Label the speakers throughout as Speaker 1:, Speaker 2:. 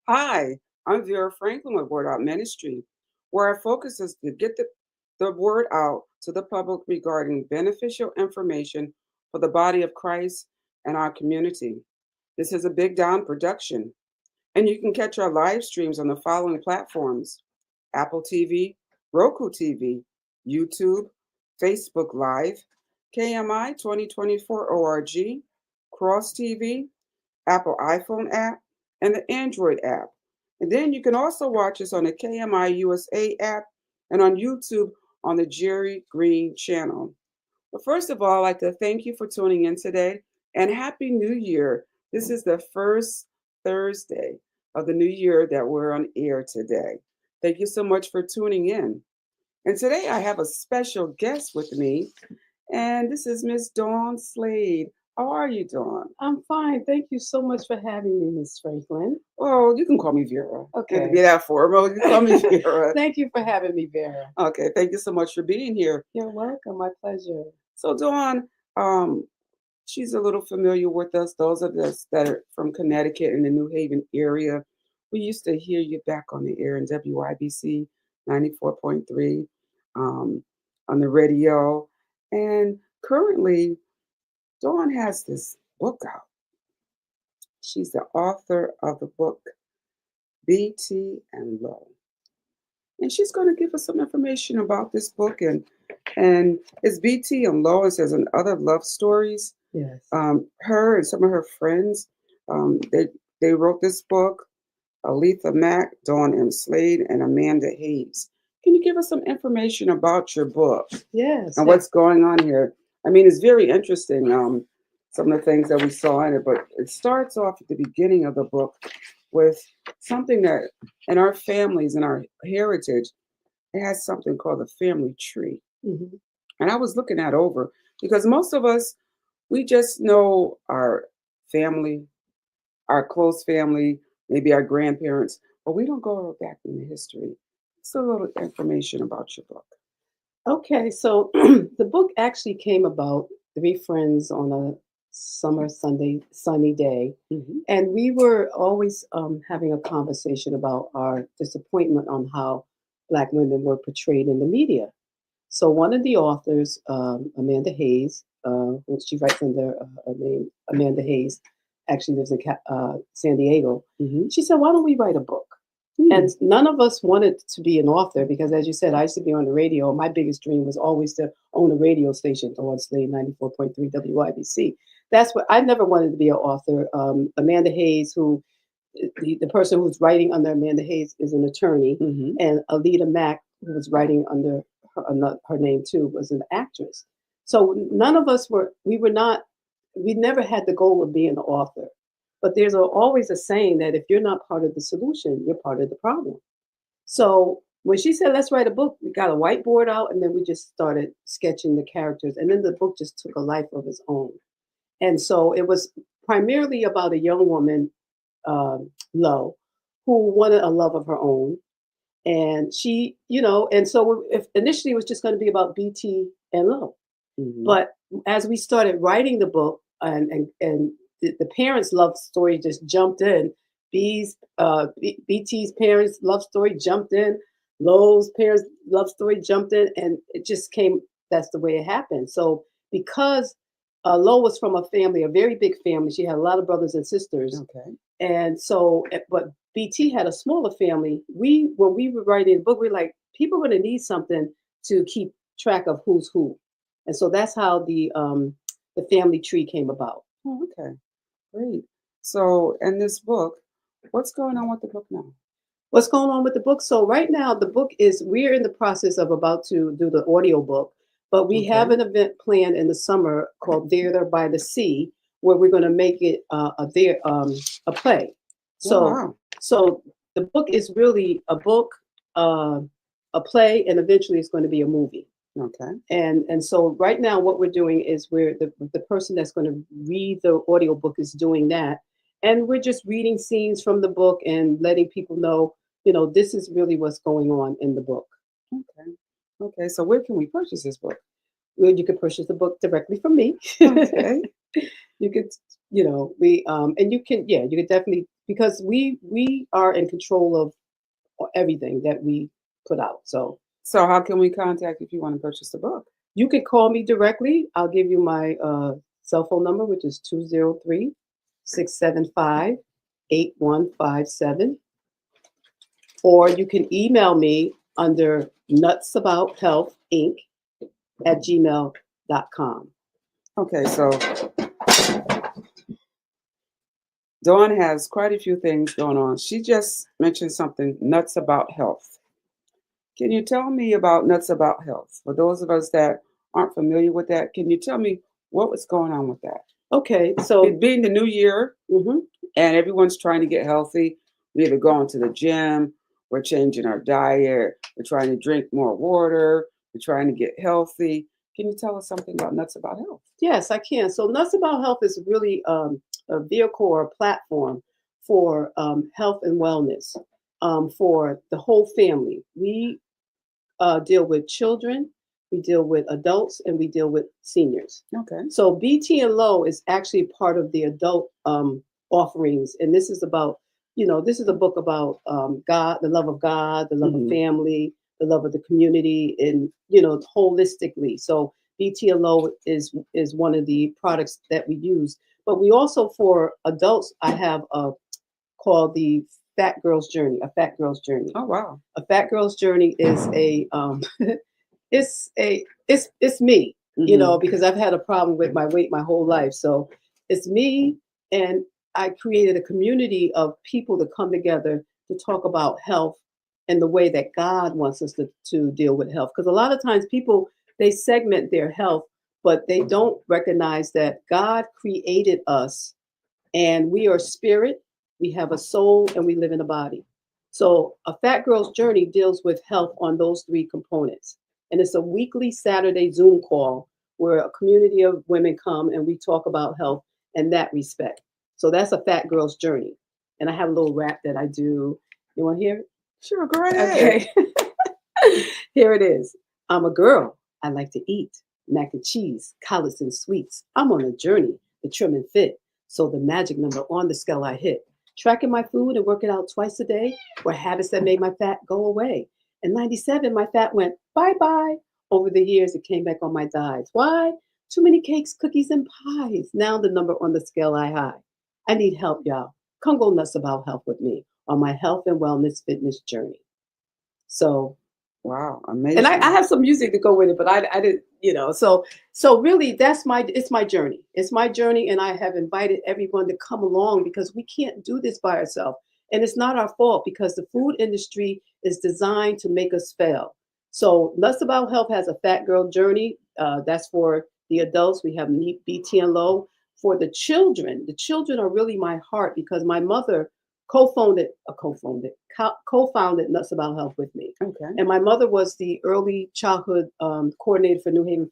Speaker 1: Hi, I'm Vera Franklin with Word Out Ministry, where our focus is to get the word out to the public regarding beneficial information for the body of Christ and our community. This is a Big Down production, and you can catch our live streams on the following platforms: Apple TV, Roku TV, YouTube, Facebook Live, KMI 2024 ORG, Cross TV, Apple iPhone app, and the Android app. And then you can also watch us on the KMI USA app and on YouTube on the Jerry Green channel. But first of all, I'd like to thank you for tuning in today and Happy New Year. This is the first Thursday of the new year that we're on air today. Thank you so much for tuning in. And today I have a special guest with me, and this is Miss Dawn Slade. How are you, Dawn?
Speaker 2: I'm fine. Thank you so much for having me, Miss Franklin.
Speaker 1: Well, you can call me Vera. And to
Speaker 2: Okay.
Speaker 1: be that formal, you can call me Vera.
Speaker 2: Thank you for having me, Vera.
Speaker 1: Okay, thank you so much for being here.
Speaker 2: You're welcome. My pleasure.
Speaker 1: So, Dawn, um, she's a little familiar with us. Those of us that are from Connecticut and the New Haven area, we used to hear you back on the air in WIBC 94.3 on the radio. And currently, Dawn has this book out. She's the author of the book BT and Low. And she's going to give us some information about this book and it's BT and Low. It says and other love stories.
Speaker 2: Yes.
Speaker 1: Her and some of her friends, they wrote this book. Aletha Mack, Dawn M. Slade, and Amanda Hayes. Can you give us some information about your book
Speaker 2: Yes.
Speaker 1: and what's going on here? I mean, it's very interesting. Some of the things that we saw in it, but it starts off at the beginning of the book with something that in our families and our heritage, it has something called the family tree.
Speaker 2: Mhm.
Speaker 1: And I was looking that over because most of us, we just know our family, our close family, maybe our grandparents, but we don't go back in the history. Just a little information about your book.
Speaker 2: Okay. So the book actually came about three friends on a summer Sunday sunny day,
Speaker 1: Hmm.
Speaker 2: and we were always having a conversation about our disappointment on how Black women were portrayed in the media. So one of the authors, Amanda Hayes, who she writes under her name Amanda Hayes, actually lives in San Diego.
Speaker 1: Hmm.
Speaker 2: She said, "Why don't we write a book?" And none of us wanted to be an author because, as you said, I used to be on the radio. My biggest dream was always to own a radio station, Dawn Slade 94.3 WIBC. That's what I never wanted to be an author. Amanda Hayes, who the person who's writing under Amanda Hayes is an attorney,
Speaker 1: Hmm.
Speaker 2: and Alita Mack, who was writing under her name too, was an actress. So none of us were, we were not, we never had the goal of being an author. But there's always a saying that if you're not part of the solution, you're part of the problem. So when she said, let's write a book, we got a whiteboard out and then we just started sketching the characters. And then the book just took a life of its own. And so it was primarily about a young woman, Lo, who wanted a love of her own. And she, and so if initially it was just going to be about BT and Lo.
Speaker 1: Hmm.
Speaker 2: But as we started writing the book and the parents' love story just jumped in, BT's parents' love story jumped in, Lowe's parents' love story jumped in, and it just came. That's the way it happened. So because Lo was from a family, a very big family, she had a lot of brothers and sisters,
Speaker 1: Okay.
Speaker 2: and so but BT had a smaller family. We when we were writing the book, we were like, people are going to need something to keep track of who's who, and so that's how the family tree came about.
Speaker 1: Oh, okay. Great. So, in this book, what's going on with the book now?
Speaker 2: What's going on with the book? So right now the book is we're in the process of about to do the audio book, but we have
Speaker 1: Okay.
Speaker 2: an event planned in the summer called Theater by the Sea, where we're going to make it a play.
Speaker 1: Oh,
Speaker 2: So
Speaker 1: wow.
Speaker 2: so the book is really a book, uh, a play, and eventually it's going to be a movie.
Speaker 1: Okay.
Speaker 2: And so right now what we're doing is we're the person that's going to read the audiobook is doing that, and we're just reading scenes from the book and letting people know, this is really what's going on in the book.
Speaker 1: Okay. Okay. So, where can we purchase this book?
Speaker 2: Well, you can purchase the book directly from me.
Speaker 1: Okay.
Speaker 2: You could, we and you can, yeah, you could definitely, because we are in control of everything that we put out. So
Speaker 1: So how can we contact if you want to purchase the book?
Speaker 2: you can call me directly. I'll give you my cell phone number, which is 203-675-8157. Or you can email me under nutsabout.health@gmail.com.
Speaker 1: Okay, so Dawn has quite a few things going on. She just mentioned something, Nuts About Health. Can you tell me about Nuts About Health? For those of us that aren't familiar with that, can you tell me what was going on with that?
Speaker 2: Okay, so
Speaker 1: It being the new year
Speaker 2: mhm.
Speaker 1: and everyone's trying to get healthy, we're either going to the gym, we're changing our diet, we're trying to drink more water, we're trying to get healthy. Can you tell us something about Nuts About Health?
Speaker 2: Yes, I can. So Nuts About Health is really a vehicle or a platform for health and wellness for the whole family. We deal with children, we deal with adults, and we deal with seniors.
Speaker 1: Okay.
Speaker 2: So BT and Low is actually part of the adult offerings, and this is about, this is a book about God, the love of God, the love of
Speaker 1: Mhm.
Speaker 2: family, the love of the community, and holistically. So BT and Low is one of the products that we use, but we also for adults. I have called the Fat Girl's Journey, a Fat Girl's Journey.
Speaker 1: Oh, wow.
Speaker 2: A Fat Girl's Journey is a it's me,
Speaker 1: Mhm.
Speaker 2: because I've had a problem with my weight my whole life. So it's me, and I created a community of people to come together to talk about health and the way that God wants us to deal with health. Because a lot of times people, they segment their health, but they don't recognize that God created us and we are spirit, we have a soul, and we live in a body. So, a Fat Girl's Journey deals with health on those three components. And it's a weekly Saturday Zoom call where a community of women come and we talk about health in that respect. So, that's a Fat Girl's Journey. And I have a little rap that I do. You want to hear it?
Speaker 1: Sure, go right ahead.
Speaker 2: Okay. Here it is. I'm a girl. I like to eat mac and cheese, collards and sweets. I'm on a journey to trim and fit. So the magic number on the scale I hit. Tracking my food and working out twice a day were habits that made my fat go away. In 97, my fat went bye bye. Over the years, it came back on my diets. Why? Too many cakes, cookies, and pies. Now the number on the scale I high. I need help, y'all. Come go nuts about health with me on my health and wellness fitness journey. So
Speaker 1: Wow,
Speaker 2: and I
Speaker 1: amazing.
Speaker 2: have some music to go with it, but I didn't, so really it's my journey. It's my journey, and I have invited everyone to come along because we can't do this by ourselves. And it's not our fault because the food industry is designed to make us fail. So Less About Health has a Fat Girl Journey. That's for the adults. We have BT and Low. For the children are really my heart because my mother co-founded Nuts About Health with me.
Speaker 1: Okay.
Speaker 2: And my mother was the early childhood coordinator for New Haven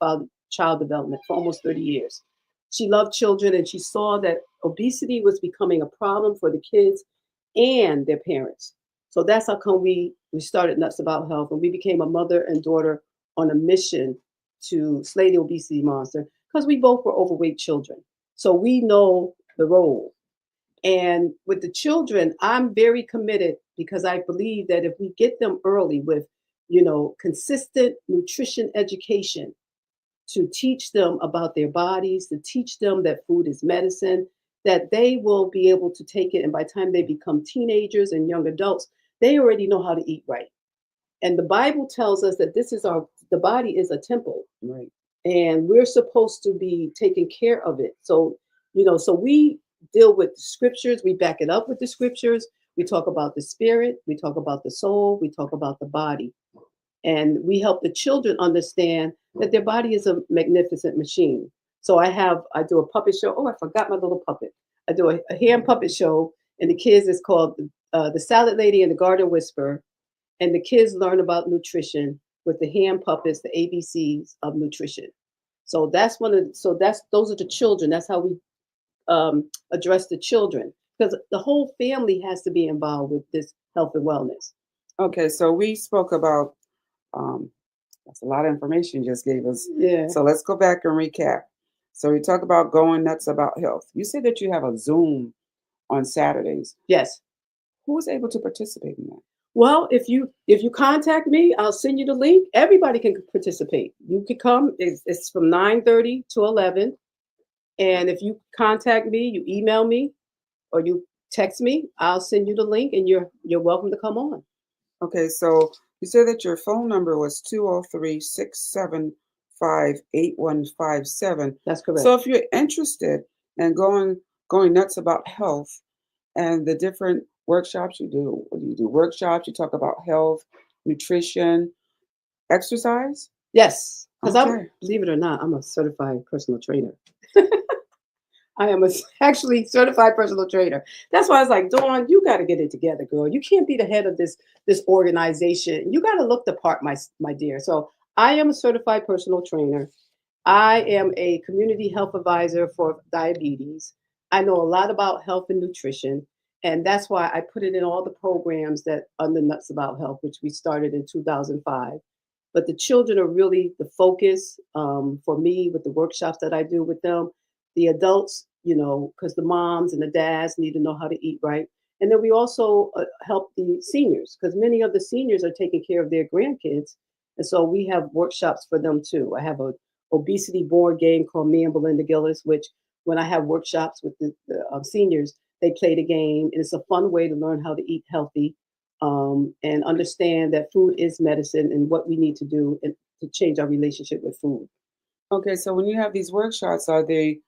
Speaker 2: Child Development for almost 30 years. She loved children and she saw that obesity was becoming a problem for the kids and their parents. So that's how come we started Nuts About Health, and we became a mother and daughter on a mission to slay the obesity monster because we both were overweight children. So we know the role. And with the children, I'm very committed because I believe that if we get them early with, consistent nutrition education to teach them about their bodies, to teach them that food is medicine, that they will be able to take it. And by the time they become teenagers and young adults, they already know how to eat right. And the Bible tells us that the body is a temple.
Speaker 1: Right.
Speaker 2: And we're supposed to be taking care of it. So, so we deal with the scriptures, we back it up with the scriptures. We talk about the spirit, we talk about the soul, we talk about the body. And we help the children understand that their body is a magnificent machine. So I do a puppet show. Oh, I forgot my little puppet. I do a hand puppet show, and the kids is called the Salad Lady and the Garden Whisperer. And the kids learn about nutrition with the hand puppets, the ABCs of nutrition. So those are the children. That's how we address the children because the whole family has to be involved with this health and wellness.
Speaker 1: Okay, so we spoke about um, that's a lot of information you just gave us.
Speaker 2: Yeah.
Speaker 1: So let's go back and recap. So we talk about going nuts about health. You said that you have a Zoom on Saturdays.
Speaker 2: Yes.
Speaker 1: Who is able to participate in that?
Speaker 2: Well, if you contact me, I'll send you the link. Everybody can participate. You can come. It's from 9:30 to 11. And if you contact me, you email me or you text me, I'll send you the link, and you're welcome to come on.
Speaker 1: Okay, so you said that your phone number was 203-675-8157.
Speaker 2: That's correct.
Speaker 1: So if you're interested in going nuts about health and the different workshops you do, what do you do? Workshops, you talk about health, nutrition, exercise?
Speaker 2: Yes, because I'm,
Speaker 1: Okay.
Speaker 2: believe it or not, I'm a certified personal trainer. I am actually certified personal trainer. That's why I was like, Dawn, you got to get it together, girl. You can't be the head of this organization. You got to look the part, my dear. So I am a certified personal trainer. I am a community health advisor for diabetes. I know a lot about health and nutrition, and that's why I put it in all the programs that under Nuts About Health, which we started in 2005. But the children are really the focus for me with the workshops that I do with them. The adults, because the moms and the dads need to know how to eat right. And then we also help the seniors because many of the seniors are taking care of their grandkids. And so we have workshops for them too. I have a obesity board game called Me and Belinda Gillis, which when I have workshops with the seniors, they play the game. And it's a fun way to learn how to eat healthy and understand that food is medicine and what we need to do to change our relationship with food.
Speaker 1: Okay, so when you have these workshops, are they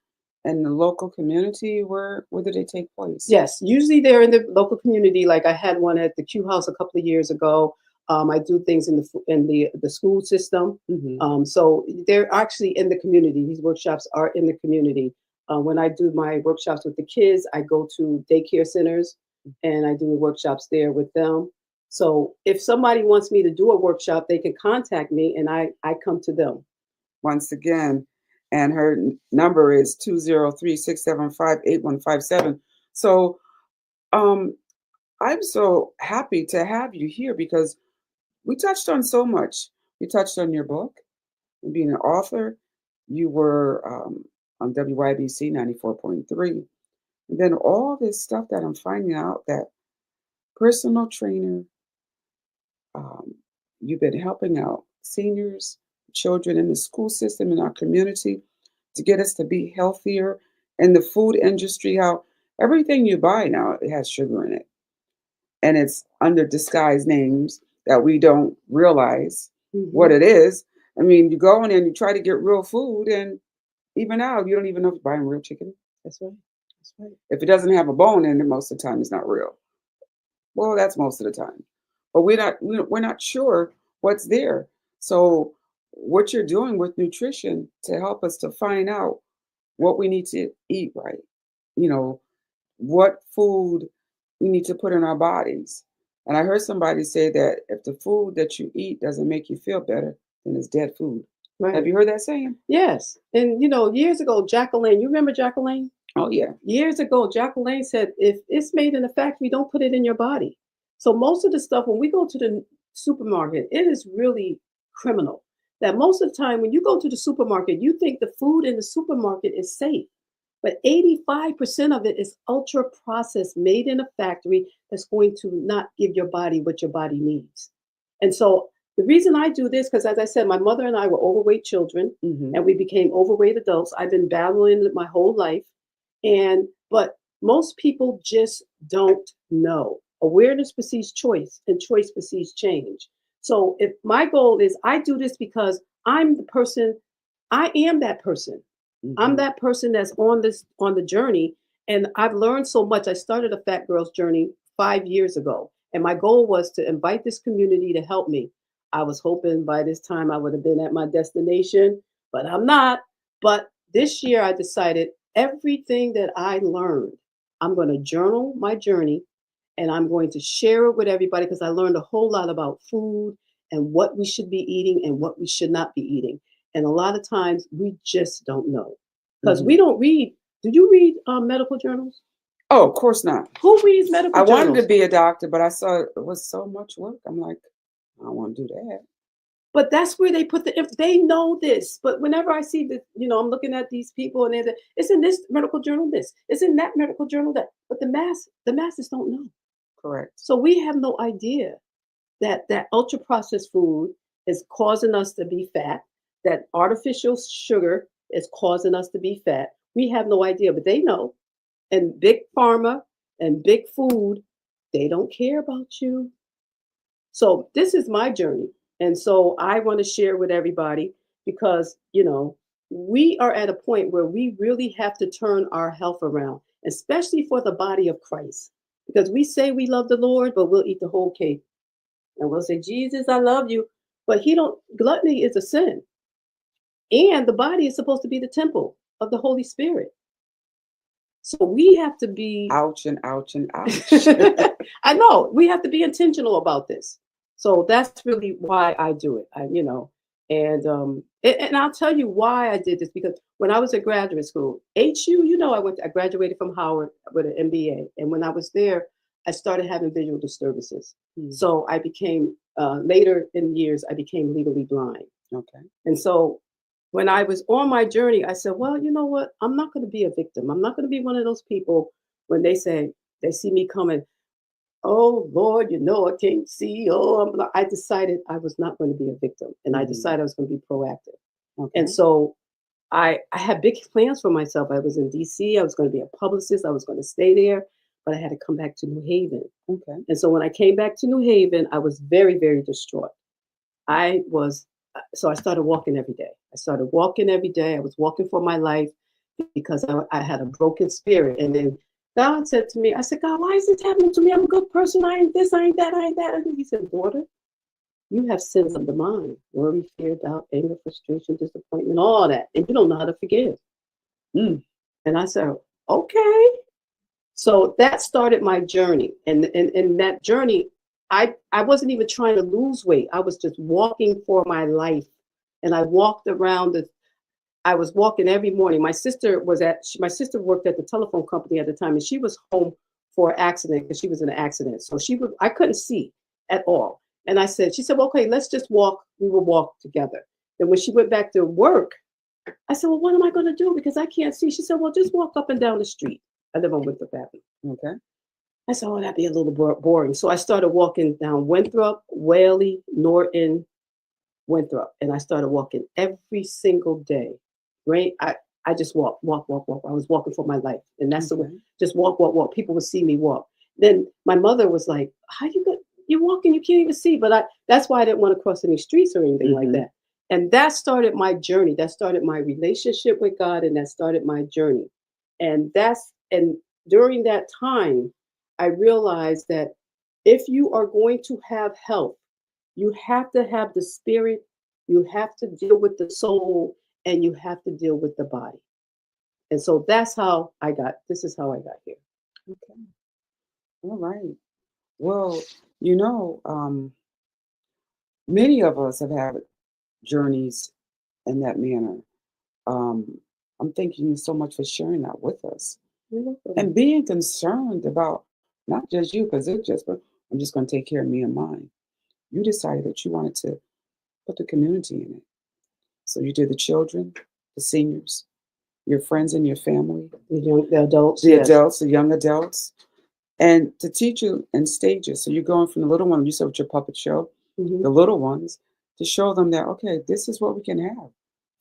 Speaker 1: in the local community? Where do they take place?
Speaker 2: Yes, usually they're in the local community. Like I had one at the Q House a couple of years ago. I do things in the school system.
Speaker 1: Hmm.
Speaker 2: So they're actually in the community. These workshops are in the community. When I do my workshops with the kids, I go to daycare centers and I do the workshops there with them. So if somebody wants me to do a workshop, they can contact me and I come to them.
Speaker 1: Once again, and her number is 203-675-8157. So um, I'm so happy to have you here because we touched on so much. We touched on your book, being an author. You were on WYBC 94.3. And then all this stuff that I'm finding out that personal trainer, um, you've been helping out seniors, children in the school system, in our community to get us to be healthier. In the food industry, how everything you buy now it has sugar in it, and it's under disguised names that we don't realize what
Speaker 2: Hmm.
Speaker 1: it is. I mean, you go in and you try to get real food, and even now you don't even know if you're buying real chicken.
Speaker 2: That's right. That's right.
Speaker 1: If it doesn't have a bone in it, most of the time it's not real. Well, that's most of the time. But we're not sure what's there. So what you're doing with nutrition to help us to find out what we need to eat right. You know, what food we need to put in our bodies. And I heard somebody say that if the food that you eat doesn't make you feel better, then it's dead food. Have
Speaker 2: Right.
Speaker 1: you heard that saying?
Speaker 2: Yes. And years ago, Jacqueline, you remember Jacqueline?
Speaker 1: Oh yeah.
Speaker 2: Years ago, Jacqueline said, if it's made in a factory, don't put it in your body. So most of the stuff, when we go to the supermarket, it is really criminal. That most of the time, when you go to the supermarket, you think the food in the supermarket is safe. But 85% of it is ultra processed, made in a factory that's going to not give your body what your body needs. And so the reason I do this, because as I said, my mother and I were overweight children
Speaker 1: Hmm.
Speaker 2: and we became overweight adults. I've been battling it my whole life. But most people just don't know. Awareness precedes choice, and choice precedes change. So if my goal is I do this because I'm the person, I am that person. I'm
Speaker 1: Hmm.
Speaker 2: that person that's on the journey. And I've learned so much. I started a fat girl's journey 5 years ago. And my goal was to invite this community to help me. I was hoping by this time I would have been at my destination, but I'm not. But this year I decided everything that I learned, I'm going to journal my journey and I'm going to share it with everybody because I learned a whole lot about food and what we should be eating and what we should not be eating. And a lot of times we just don't know because we
Speaker 1: Hmm.
Speaker 2: don't read. Do you read medical journals?
Speaker 1: Oh, of course not.
Speaker 2: Who reads
Speaker 1: I
Speaker 2: medical
Speaker 1: wanted to
Speaker 2: journals?
Speaker 1: be a doctor, but I saw it was so much work. I'm like, I don't want to do that.
Speaker 2: But that's where they put the, if they know this. But whenever I see that, I'm looking at these people and they're, it's in this medical journal, this, it's in that medical journal, that. But the masses don't know.
Speaker 1: Correct.
Speaker 2: So we have no idea that that ultra processed food is causing us to be fat, that artificial sugar is causing us to be fat. We have no idea, but they know. And big pharma and big food, they don't care about you. So this is my journey. And so I want to share with everybody because, we are at a point where we really have to turn our health around, especially for the body of Christ. Because we say we love the Lord, but we'll eat the whole cake. And we'll say, Jesus, I love you. But gluttony is a sin. And the body is supposed to be the temple of the Holy Spirit. So we have to be.
Speaker 1: Ouch and ouch and ouch.
Speaker 2: I know. We have to be intentional about this. So that's really why I do it. And I'll tell you why I did this, because when I was at graduate school, HU, I graduated from Howard with an MBA. And when I was there, I started having visual disturbances. So I became, later in years, I became legally blind.
Speaker 1: Okay.
Speaker 2: And so when I was on my journey, I said, well, you know what? I'm not going to be a victim. I'm not going to be one of those people when they see me coming, oh, Lord, I can't see. I decided I was not going to be a victim. And I decided I was going to be proactive.
Speaker 1: Okay.
Speaker 2: And so I had big plans for myself. I was in DC. I was going to be a publicist. I was going to stay there, but I had to come back to New Haven.
Speaker 1: Okay.
Speaker 2: And so when I came back to New Haven, I was very, very distraught. So I started walking every day. I was walking for my life because I had a broken spirit. And then God said to me, I said, God, why is this happening to me? I'm a good person. I ain't this, I ain't that, I ain't that. And he said, daughter, you have sins of the mind: worry, fear, doubt, anger, frustration, disappointment, all that. And you don't know how to forgive. And I said, okay. So that started my journey. And in that journey, I wasn't even trying to lose weight. I was just walking for my life. And I walked around I was walking every morning. My sister worked at the telephone company at the time, and she was home for an accident because she was in an accident. So I couldn't see at all. And she said, well, okay, let's just walk. We will walk together. Then when she went back to work, I said, well, what am I going to do? Because I can't see. She said, well, just walk up and down the street. I live on Winthrop Avenue.
Speaker 1: Okay.
Speaker 2: I said, oh, that'd be a little boring. So I started walking down Winthrop, Whaley, Norton, Winthrop. And I started walking every single day. Right? I just walk. I was walking for my life. And that's the way, just walk. People would see me walk. Then my mother was like, how you're walking, you can't even see. But that's why I didn't want to cross any streets or anything like that. And that started my journey. That started my relationship with God, and that started my journey. And during that time, I realized that if you are going to have health, you have to have the spirit, you have to deal with the soul, and you have to deal with the body. And so this is how I got here.
Speaker 1: Okay. All right. Well, many of us have had journeys in that manner. I'm thanking you so much for sharing that with us and being concerned about not just you, because I'm just going to take care of me and mine. You decided that you wanted to put the community in it. So you did the children, the seniors, your friends and your family,
Speaker 2: the adults,
Speaker 1: the young adults, and to teach you in stages. So you're going from the little one, you said with your puppet show, the little ones, to show them that, okay, this is what we can have.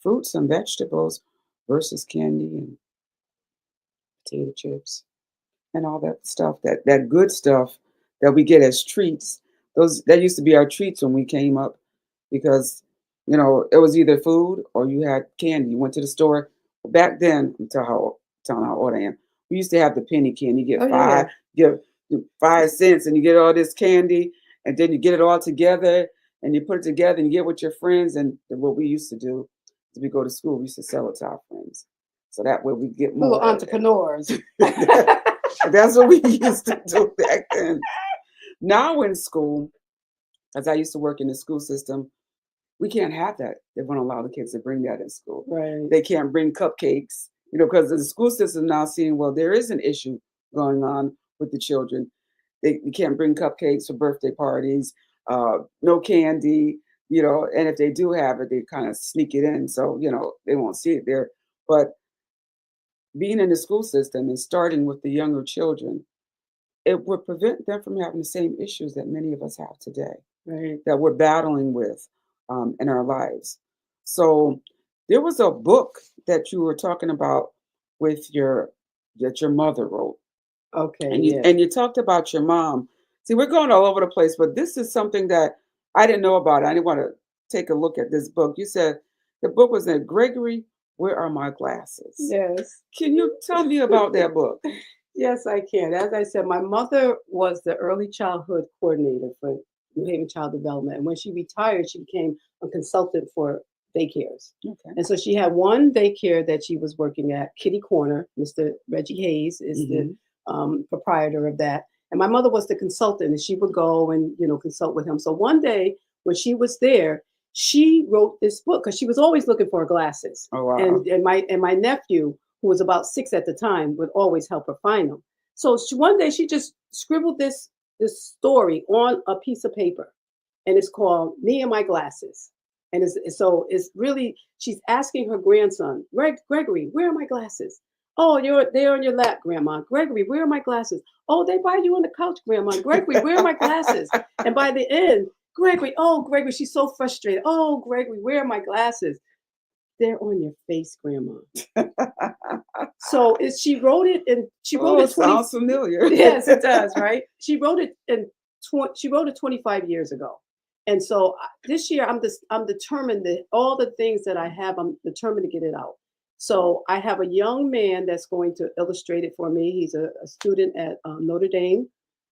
Speaker 1: Fruits and vegetables versus candy and potato chips and all that stuff, that good stuff that we get as treats. That used to be our treats when we came up, because it was either food or you had candy. You went to the store. Back then, telling how old I am. We used to have the penny candy. You get 5 cents, and you get all this candy, and then you get it all together, and you put it together, and you get with your friends. And what we used to do is we go to school. We used to sell it to our friends, so that way we get more.
Speaker 2: Little entrepreneurs.
Speaker 1: That's what we used to do back then. Now in school, as I used to work in the school system, we can't have that. They won't allow the kids to bring that in school.
Speaker 2: Right.
Speaker 1: They can't bring cupcakes, because the school system now seeing, well, there is an issue going on with the children. They can't bring cupcakes for birthday parties, no candy, and if they do have it, they kind of sneak it in, so they won't see it there. But being in the school system and starting with the younger children, it would prevent them from having the same issues that many of us have today,
Speaker 2: Right.
Speaker 1: that we're battling with in our lives. So there was a book that you were talking about with your that your mother wrote,
Speaker 2: Okay.
Speaker 1: and you
Speaker 2: Yes.
Speaker 1: and you talked about your mom. See, we're going all over the place, but this is something that I didn't know about. I didn't want to take a look at this book. You said the book was in Gregory, Where Are My Glasses?
Speaker 2: Yes.
Speaker 1: Can you tell me about that book?
Speaker 2: Yes, I can. As I said, my mother was the early childhood coordinator for New Haven Child Development. And when she retired, she became a consultant for daycares.
Speaker 1: Okay.
Speaker 2: And so she had one daycare that she was working at, Kitty Corner. Mr. Reggie Hayes is the
Speaker 1: Hmm.
Speaker 2: proprietor of that. And my mother was the consultant, and she would go and consult with him. So one day when she was there, she wrote this book because she was always looking for her glasses.
Speaker 1: Oh wow.
Speaker 2: And my nephew, who was about 6 at the time, would always help her find them. So one day she just scribbled this story on a piece of paper, and it's called "Me and My Glasses." And it's really she's asking her grandson, Gregory, where are my glasses? Oh, they're on your lap, Grandma. Gregory, where are my glasses? Oh, they by you on the couch, Grandma. Gregory, where are my glasses? And by the end, Gregory, she's so frustrated. Oh, Gregory, where are my glasses? They're on your face, Grandma. So she wrote it, and she wrote
Speaker 1: Oh,
Speaker 2: it 20.
Speaker 1: sounds familiar.
Speaker 2: Yes, it does, right? She wrote it 25 years ago. And so this year I'm determined that all the things that I have, I'm determined to get it out. So I have a young man that's going to illustrate it for me. He's a student at Notre Dame,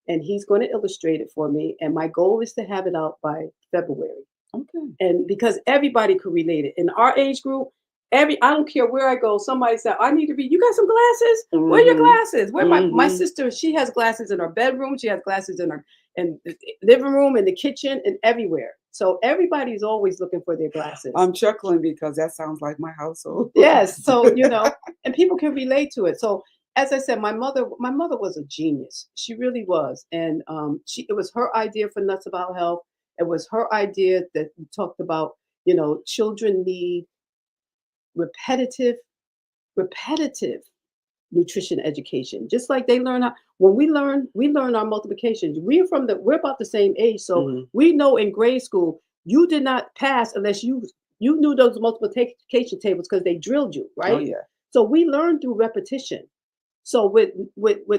Speaker 2: and he's going to illustrate it for me. And my goal is to have it out by February.
Speaker 1: Okay.
Speaker 2: And because everybody could relate it in our age group, I don't care where I go, somebody said, I need to read. You got some glasses? Where are your
Speaker 1: Hmm.
Speaker 2: glasses? Where my
Speaker 1: Hmm.
Speaker 2: sister, she has glasses in her bedroom, she has glasses in her in the living room, in the kitchen, and everywhere. So everybody's always looking for their glasses.
Speaker 1: I'm chuckling because that sounds like my household.
Speaker 2: Yes. So, and people can relate to it. So as I said, my mother was a genius. She really was. And it was her idea for Nuts About Health. It was her idea that we talked about, children need repetitive, repetitive nutrition education. Just like they learn how when we learn our multiplications. We're about the same age. So
Speaker 1: Mhm.
Speaker 2: we know in grade school you did not pass unless you knew those multiplication tables because they drilled you,
Speaker 1: Oh
Speaker 2: right?
Speaker 1: yeah.
Speaker 2: So we learn through repetition. So with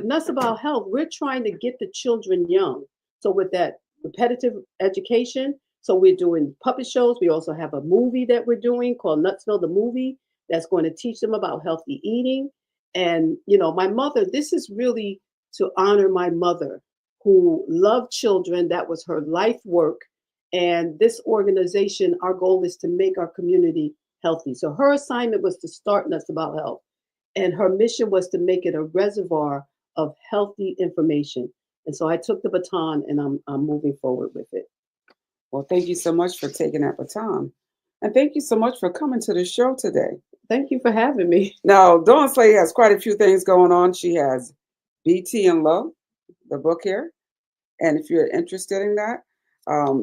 Speaker 2: Nuts About Health, we're trying to get the children young. So with that repetitive education, so we're doing puppet shows. We also have a movie that we're doing called Nutsville the Movie that's going to teach them about healthy eating. And my mother, this is really to honor my mother who loved children. That was her life work. And this organization, our goal is to make our community healthy. So her assignment was to start Nuts About Health, and her mission was to make it a reservoir of healthy information. And so I took the baton, and I'm moving forward with it.
Speaker 1: Well, thank you so much for taking that baton. And thank you so much for coming to the show today.
Speaker 2: Thank you for having me.
Speaker 1: Now, Dawn Slade has quite a few things going on. She has BT and Love, the book here. And if you're interested in that,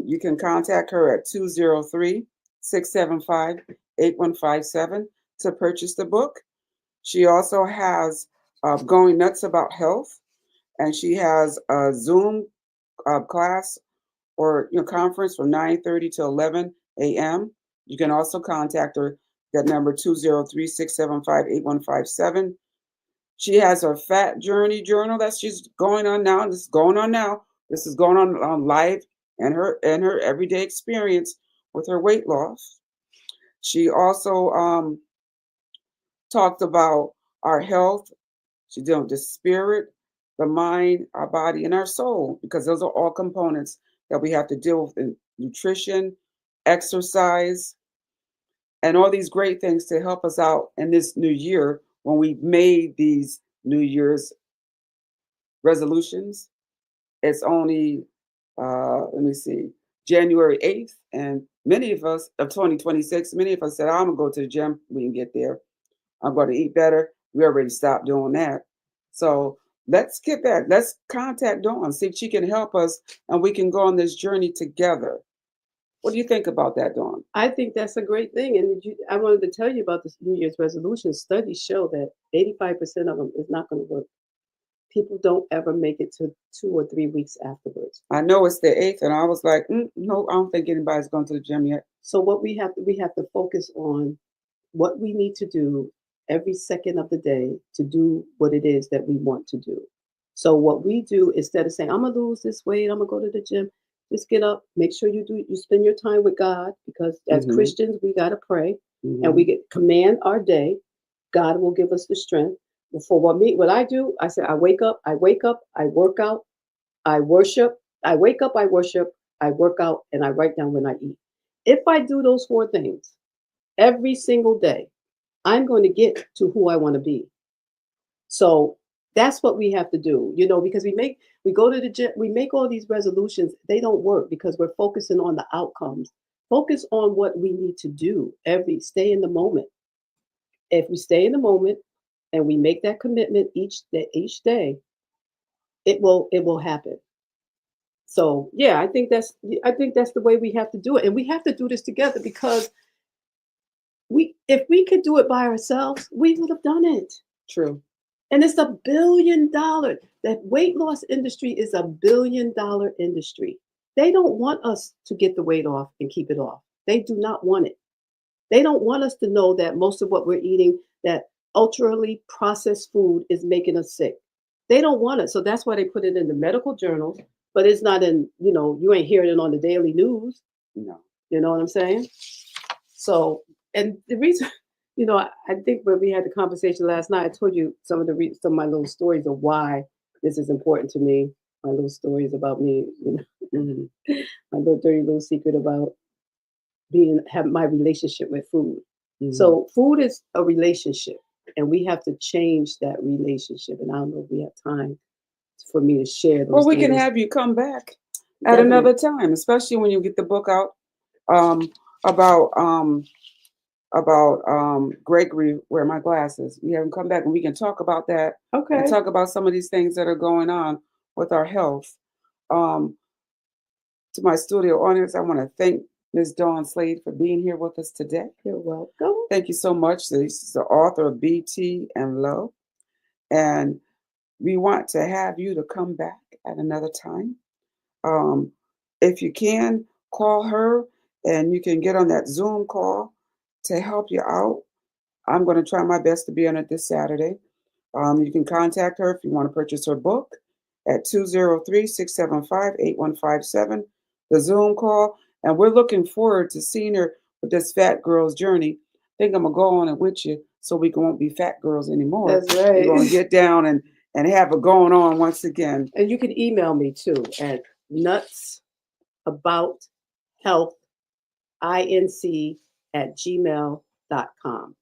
Speaker 1: you can contact her at 203-675-8157 to purchase the book. She also has Going Nuts About Health, and she has a Zoom class or conference from 9:30 to 11 a.m. You can also contact her. That number 203-675-8157. She has her Fat Journey journal that she's going on now. This is going on now. This is going on live and her everyday experience with her weight loss. She also talked about our health. She dealt with the spirit, the mind, our body, and our soul, because those are all components that we have to deal with in nutrition, exercise, and all these great things to help us out in this new year when we've made these New Year's resolutions. It's only, let me see, January 8th, and many of us of 2026, many of us said, I'm going to go to the gym. We can get there. I'm going to eat better. We already stopped doing that. So let's get back. Let's contact Dawn, see if she can help us, and we can go on this journey together. What do you think about that, Dawn?
Speaker 2: I think that's a great thing. And I wanted to tell you about this New Year's resolution. Studies show that 85% of them is not going to work. People don't ever make it to 2 or 3 weeks afterwards.
Speaker 1: I know it's the 8th, and I was like, no, I don't think anybody's going to the gym yet.
Speaker 2: So what we have to focus on what we need to do every second of the day to do what it is that we want to do. So what we do, instead of saying, I'm gonna lose this weight, I'm gonna go to the gym, just get up, make sure you spend your time with God, because as
Speaker 1: Mm-hmm.
Speaker 2: Christians we gotta pray and
Speaker 1: Mm-hmm.
Speaker 2: we get command our day. God will give us the strength. For what I do, I say I wake up, I work out, I worship, I wake up, I worship, I work out, and I write down when I eat. If I do those four things every single day, I'm going to get to who I want to be. So that's what we have to do, because we go to the gym, we make all these resolutions, they don't work because we're focusing on the outcomes. Focus on what we need to do. Stay in the moment. If we stay in the moment and we make that commitment each day, it will happen. So yeah, I think that's the way we have to do it. And we have to do this together because if we could do it by ourselves, we would have done it.
Speaker 1: True.
Speaker 2: And it's $1 billion. That weight loss industry is $1 billion industry. They don't want us to get the weight off and keep it off. They do not want it. They don't want us to know that most of what we're eating, that ultra processed food, is making us sick. They don't want it. So that's why they put it in the medical journals, but it's not you ain't hearing it on the daily news.
Speaker 1: No.
Speaker 2: You know what I'm saying? So, and the reason, I think when we had the conversation last night, I told you some of my little stories of why this is important to me. My little stories about me,
Speaker 1: Mm-hmm.
Speaker 2: my little dirty little secret about have my relationship with food.
Speaker 1: Mm-hmm.
Speaker 2: So food is a relationship, and we have to change that relationship. And I don't know if we have time for me to share
Speaker 1: Well,
Speaker 2: those
Speaker 1: we can
Speaker 2: things.
Speaker 1: have you come back at
Speaker 2: Definitely.
Speaker 1: another time, especially when you get the book out um, about Gregory. Wear my glasses. We have him come back and we can talk about that and
Speaker 2: Okay.
Speaker 1: talk about some of these things that are going on with our health. Um, to my studio audience, I want to thank Ms. Dawn Slade for being here with us today.
Speaker 2: You're welcome.
Speaker 1: Thank you so much. She's the author of BT and Low, and we want to have you to come back at another time. Um, if you can, call her and you can get on that Zoom call to help you out. I'm going to try my best to be on it this Saturday. You can contact her if you want to purchase her book at 203-675-8157, the Zoom call. And we're looking forward to seeing her with this Fat Girls Journey. I think I'm going to go on it with you so we won't be fat girls anymore.
Speaker 2: That's
Speaker 1: We're going to
Speaker 2: right.
Speaker 1: get down and have it going on once again.
Speaker 2: And you can email me too at nutsabout.healthinc@gmail.com.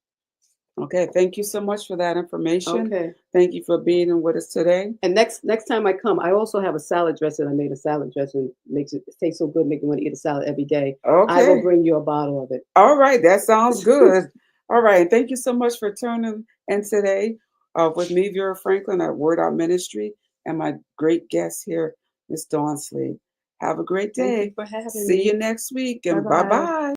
Speaker 1: Okay, thank you so much for that information.
Speaker 2: Okay.
Speaker 1: Thank you for being in with us today.
Speaker 2: And next time I come, I also have a salad dressing. I made a salad dressing. It tastes so good, make me want to eat a salad every day. I will
Speaker 1: Okay.
Speaker 2: bring you a bottle of it.
Speaker 1: All right, that sounds good. All right, thank you so much for tuning in today with me, Vera Franklin at Word Out Ministry, and my great guest here, Miss Dawn Slade. Have a great
Speaker 2: Thank you
Speaker 1: day.
Speaker 2: for having
Speaker 1: See you
Speaker 2: me.
Speaker 1: next week,
Speaker 2: Bye
Speaker 1: and bye
Speaker 2: bye.
Speaker 1: bye.